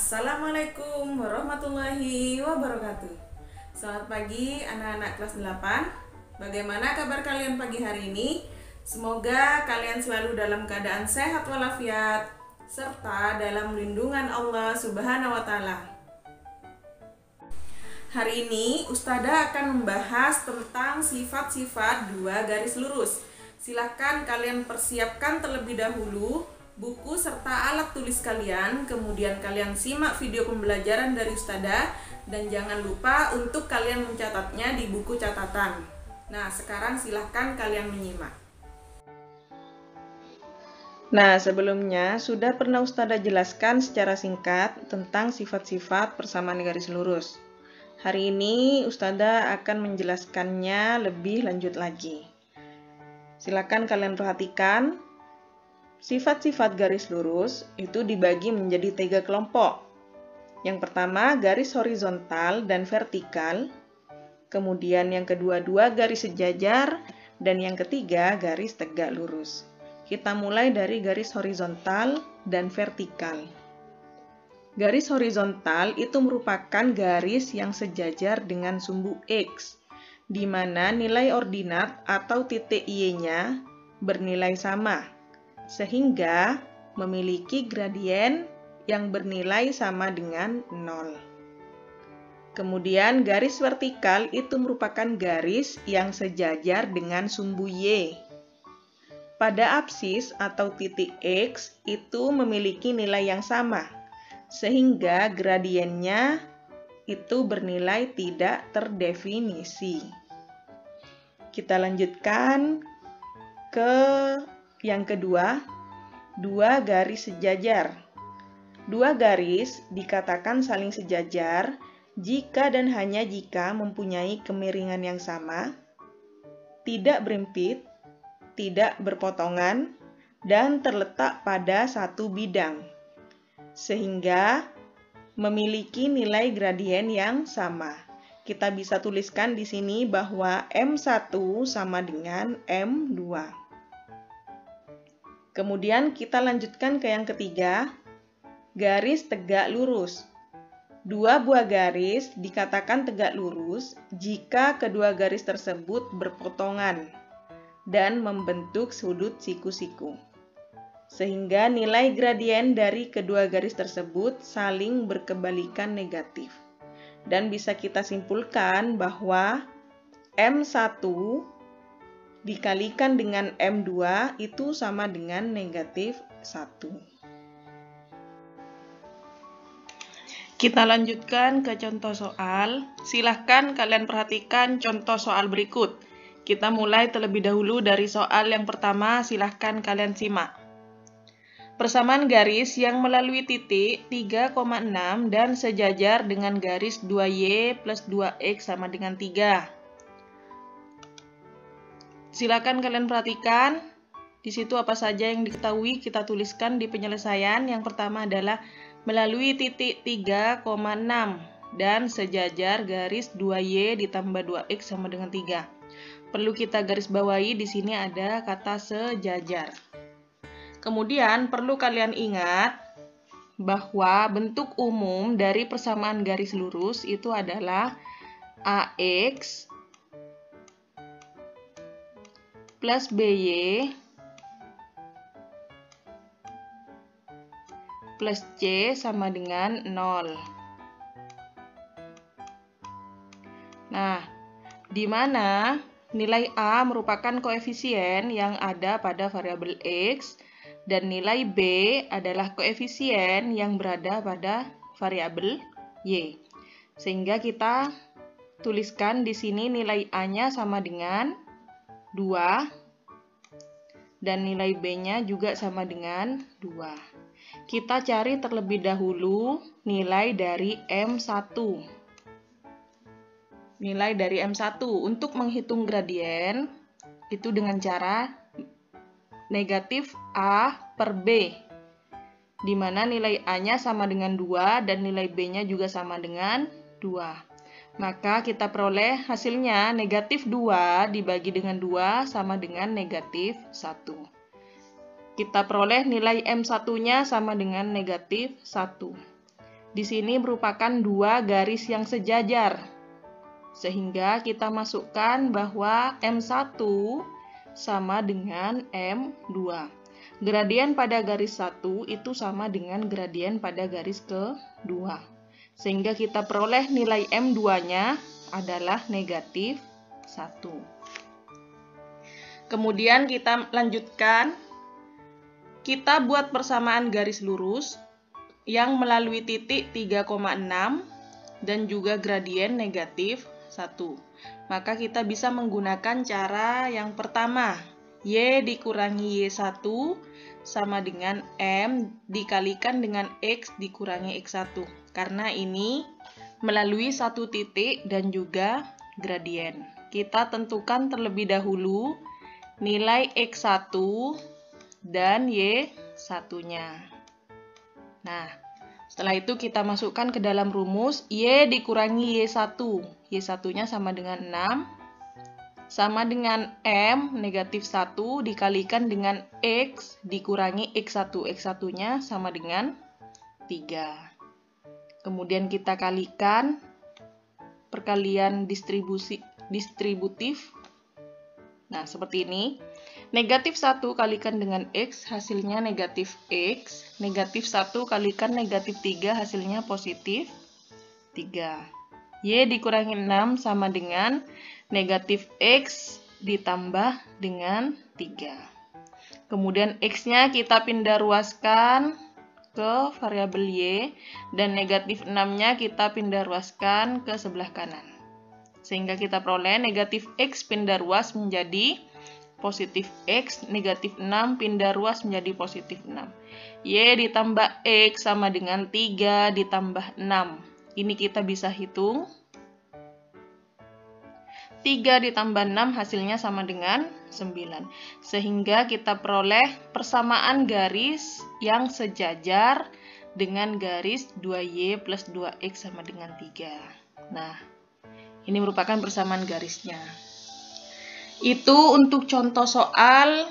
Assalamualaikum warahmatullahi wabarakatuh. Selamat pagi anak-anak kelas 8. Bagaimana kabar kalian pagi hari ini? Semoga kalian selalu dalam keadaan sehat walafiat serta dalam lindungan Allah Subhanahu wa taala. Hari ini Ustazah akan membahas tentang sifat-sifat dua garis lurus. Silakan kalian persiapkan terlebih dahulu buku serta alat tulis kalian, kemudian kalian simak video pembelajaran dari Ustazah dan jangan lupa untuk kalian mencatatnya di buku catatan. Nah, sekarang silahkan kalian menyimak. Nah, sebelumnya sudah pernah Ustazah jelaskan secara singkat tentang sifat-sifat persamaan garis lurus. Hari ini Ustazah akan menjelaskannya lebih lanjut lagi. Silakan kalian perhatikan. Sifat-sifat garis lurus itu dibagi menjadi 3 kelompok. Yang pertama, garis horizontal dan vertikal. Kemudian yang kedua, 2 garis sejajar. Dan yang ketiga, garis tegak lurus. Kita mulai dari garis horizontal dan vertikal. Garis horizontal itu merupakan garis yang sejajar dengan sumbu X, di mana nilai ordinat atau titik Y-nya bernilai sama, sehingga memiliki gradien yang bernilai sama dengan 0. Kemudian garis vertikal itu merupakan garis yang sejajar dengan sumbu Y. Pada apsis atau titik X itu memiliki nilai yang sama, sehingga gradiennya itu bernilai tidak terdefinisi. Kita lanjutkan ke yang kedua, 2 garis sejajar. 2 garis dikatakan saling sejajar jika dan hanya jika mempunyai kemiringan yang sama, tidak berimpit, tidak berpotongan, dan terletak pada satu bidang, sehingga memiliki nilai gradien yang sama. Kita bisa tuliskan di sini bahwa M1 sama dengan M2. Kemudian kita lanjutkan ke yang ketiga, garis tegak lurus. 2 buah garis dikatakan tegak lurus jika kedua garis tersebut berpotongan dan membentuk sudut siku-siku, sehingga nilai gradien dari kedua garis tersebut saling berkebalikan negatif. Dan bisa kita simpulkan bahwa M1 dikalikan dengan M2 itu sama dengan negatif 1. Kita lanjutkan ke contoh soal. Silahkan kalian perhatikan contoh soal berikut. Kita mulai terlebih dahulu dari soal yang pertama, silahkan kalian simak. Persamaan garis yang melalui titik 3,6 dan sejajar dengan garis 2Y plus 2X sama dengan 3. Silakan kalian perhatikan di situ apa saja yang diketahui kita tuliskan di penyelesaian. Yang pertama adalah melalui titik 3,6 dan sejajar garis 2Y ditambah 2X sama dengan 3. Perlu kita garis bawahi di sini ada kata sejajar. Kemudian perlu kalian ingat bahwa bentuk umum dari persamaan garis lurus itu adalah AX plus BY plus C sama dengan 0. Nah, di mana nilai A merupakan koefisien yang ada pada variabel X dan nilai B adalah koefisien yang berada pada variabel Y. Sehingga kita tuliskan di sini nilai A-nya sama dengan 2 dan nilai B-nya juga sama dengan 2. Kita cari terlebih dahulu nilai dari M1. Nilai dari M1 untuk menghitung gradien itu dengan cara negatif A per B, di mana nilai A-nya sama dengan 2 dan nilai B-nya juga sama dengan 2. Maka kita peroleh hasilnya negatif 2 dibagi dengan 2 sama dengan negatif 1. Kita peroleh nilai M1-nya sama dengan negatif 1. di sini merupakan dua garis yang sejajar. Sehingga kita masukkan bahwa M1 sama dengan M2. Gradien pada garis 1 itu sama dengan gradien pada garis kedua. Sehingga kita peroleh nilai M2-nya adalah negatif 1. Kemudian kita lanjutkan. Kita buat persamaan garis lurus yang melalui titik 3,6 dan juga gradien negatif 1. Maka kita bisa menggunakan cara yang pertama. Y dikurangi Y1 sama dengan M dikalikan dengan X dikurangi X1. Karena ini melalui satu titik dan juga gradien. Kita tentukan terlebih dahulu nilai X1 dan Y1-nya. Nah, setelah itu kita masukkan ke dalam rumus Y dikurangi Y1. Y1-nya sama dengan 6, sama dengan M negatif 1 dikalikan dengan X dikurangi X1. X1-nya sama dengan 3. Kemudian kita kalikan perkalian distributif. Nah, seperti ini. Negatif 1 kalikan dengan X, hasilnya negatif X. Negatif 1 kalikan negatif 3, hasilnya positif 3. Y dikurangi 6 sama dengan negatif X ditambah dengan 3. Kemudian X-nya kita pindah ruaskan ke variabel Y, dan negatif 6-nya kita pindah ruaskan ke sebelah kanan. Sehingga kita peroleh negatif X pindah ruas menjadi positif X, negatif 6 pindah ruas menjadi positif 6. Y ditambah X sama dengan 3 ditambah 6. Ini kita bisa hitung. 3 ditambah 6 hasilnya sama dengan 9. Sehingga kita peroleh persamaan garis yang sejajar dengan garis 2Y plus 2X sama dengan 3. Nah, ini merupakan persamaan garisnya. Itu untuk contoh soal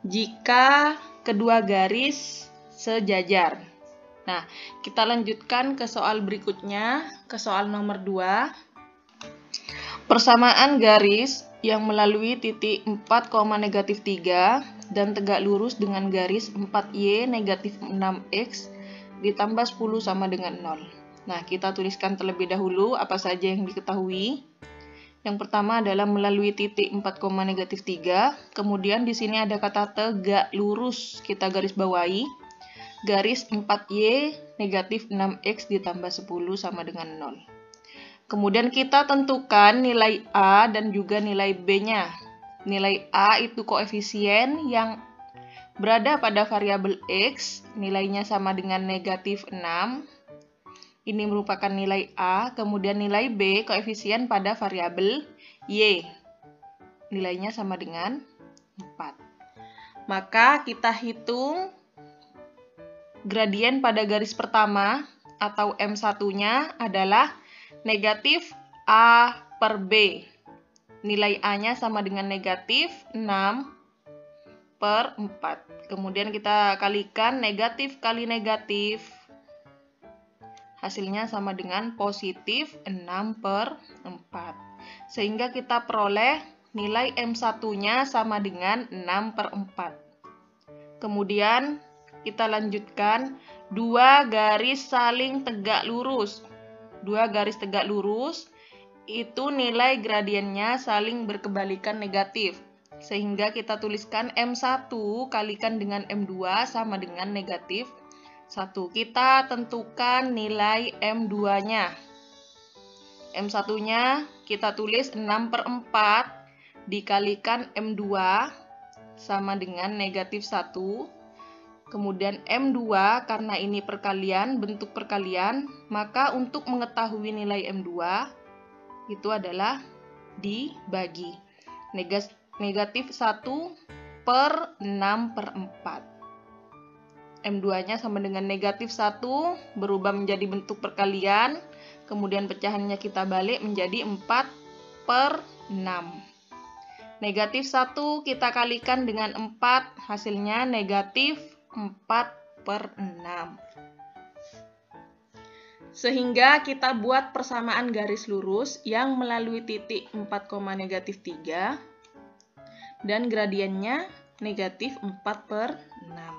jika kedua garis sejajar. Nah, kita lanjutkan ke soal berikutnya, ke soal nomor 2. Persamaan garis yang melalui titik 4, negatif 3 dan tegak lurus dengan garis 4Y negatif 6X ditambah 10 sama dengan 0. Nah, kita tuliskan terlebih dahulu apa saja yang diketahui. Yang pertama adalah melalui titik 4, negatif 3. Kemudian di sini ada kata tegak lurus. Kita garis bawahi. Garis 4Y negatif 6X ditambah 10 sama dengan 0. Kemudian kita tentukan nilai A dan juga nilai B-nya. Nilai A itu koefisien yang berada pada variabel X. Nilainya sama dengan negatif 6. Ini merupakan nilai A, kemudian nilai B, koefisien pada variabel Y. Nilainya sama dengan 4. Maka kita hitung gradien pada garis pertama atau M1-nya adalah negatif A per B. Nilai A-nya sama dengan negatif 6 per 4. Kemudian kita kalikan negatif kali negatif. Hasilnya sama dengan positif 6 per 4. Sehingga kita peroleh nilai M1-nya sama dengan 6 per 4. Kemudian kita lanjutkan dua garis saling tegak lurus. Dua garis tegak lurus itu nilai gradiennya saling berkebalikan negatif. Sehingga kita tuliskan M1 kalikan dengan M2 sama dengan negatif 1. Kita tentukan nilai M2-nya. M1-nya kita tulis 6 per 4 dikalikan M2 sama dengan negatif 1. Kemudian M2 karena ini perkalian, bentuk perkalian, maka untuk mengetahui nilai M2 itu adalah dibagi. Negatif 1 per 6 per 4. M2-nya sama dengan negatif 1, berubah menjadi bentuk perkalian, kemudian pecahannya kita balik menjadi 4 per 6. Negatif 1 kita kalikan dengan 4, hasilnya negatif 4 per 6. Sehingga kita buat persamaan garis lurus yang melalui titik 4, -3 dan gradiennya negatif 4/6.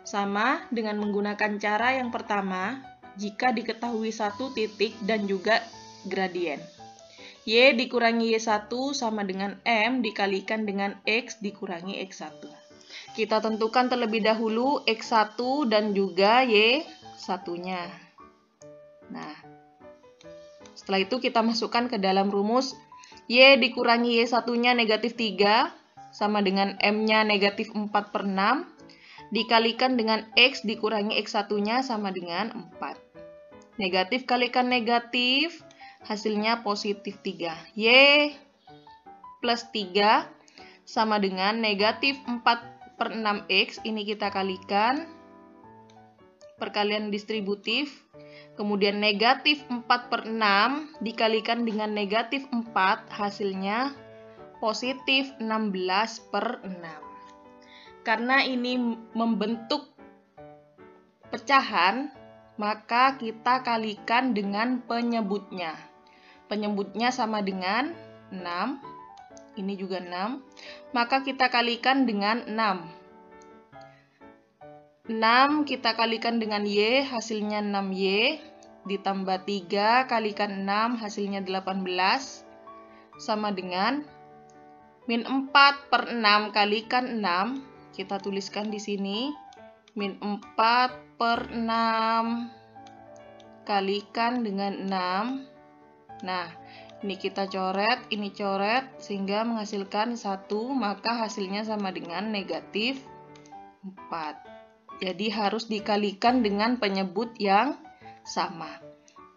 Sama dengan menggunakan cara yang pertama jika diketahui satu titik dan juga gradien. Y dikurangi Y1 sama dengan M dikalikan dengan X dikurangi X1. Kita tentukan terlebih dahulu X1 dan juga Y1-nya. Nah, setelah itu kita masukkan ke dalam rumus Y dikurangi Y1-nya negatif 3 sama dengan M-nya negatif 4/6 dikalikan dengan X dikurangi X1-nya sama dengan 4. Negatif kalikan negatif, hasilnya positif 3. Y plus 3 sama dengan negatif 4/6X, ini kita kalikan, perkalian distributif. Kemudian negatif 4/6 dikalikan dengan negatif 4, hasilnya positif 16/6. Karena ini membentuk pecahan, maka kita kalikan dengan penyebutnya. Penyebutnya sama dengan 6, ini juga 6, maka kita kalikan dengan 6. 6 kita kalikan dengan Y, hasilnya 6Y, ditambah 3 kalikan 6, hasilnya 18, sama dengan min 4/6 kalikan 6, kita tuliskan di sini, min 4/6 kalikan dengan 6. Nah, ini kita coret, ini coret, sehingga menghasilkan 1, maka hasilnya sama dengan negatif 4. Jadi harus dikalikan dengan penyebut yang sama.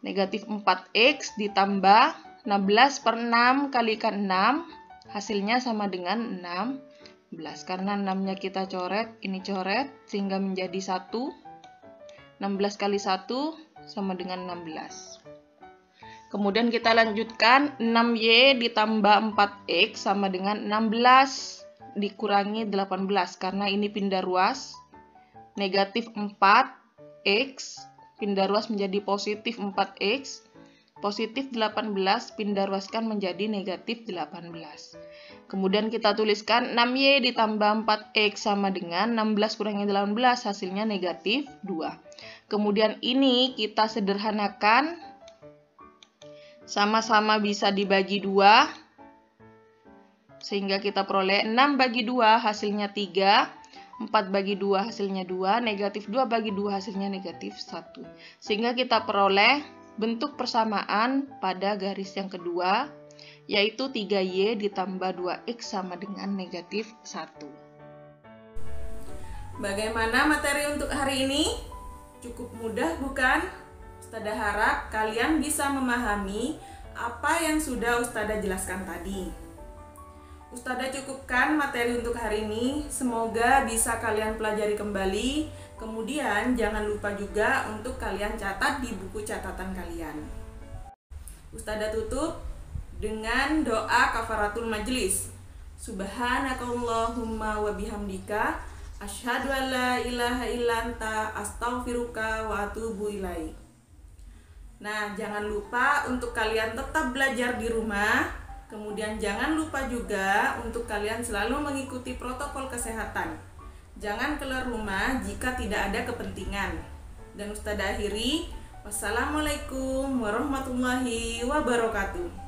Negatif 4X ditambah 16/6 kalikan 6, hasilnya sama dengan 16. Karena 6-nya kita coret, ini coret, sehingga menjadi 1. 16 kali 1 sama dengan 16. Kemudian kita lanjutkan, 6Y ditambah 4X sama dengan 16 dikurangi 18. Karena ini pindah ruas. Negatif 4X, pindah ruas menjadi positif 4X, positif 18, pindah ruaskan menjadi negatif 18. Kemudian kita tuliskan 6Y ditambah 4X sama dengan 16 kurangi 18, hasilnya negatif 2. Kemudian ini kita sederhanakan, sama-sama bisa dibagi 2, sehingga kita peroleh 6 bagi 2 hasilnya 3, 4 bagi 2 hasilnya 2, negatif 2 bagi 2 hasilnya negatif 1. Sehingga kita peroleh bentuk persamaan pada garis yang kedua, yaitu 3Y ditambah 2X sama dengan negatif 1. Bagaimana materi untuk hari ini? Cukup mudah bukan? Ustadzah harap kalian bisa memahami apa yang sudah Ustadzah jelaskan tadi. Ustadzah cukupkan materi untuk hari ini, semoga bisa kalian pelajari kembali. Kemudian jangan lupa juga untuk kalian catat di buku catatan kalian. Ustadzah tutup dengan doa kafaratul majlis. Subhanakallahumma wa bihamdika asyhadu an la ilaha illa anta astaghfiruka wa atubu ilaik. Nah, jangan lupa untuk kalian tetap belajar di rumah. Kemudian jangan lupa juga untuk kalian selalu mengikuti protokol kesehatan. Jangan keluar rumah jika tidak ada kepentingan. Dan Ustadzah akhiri, wassalamualaikum warahmatullahi wabarakatuh.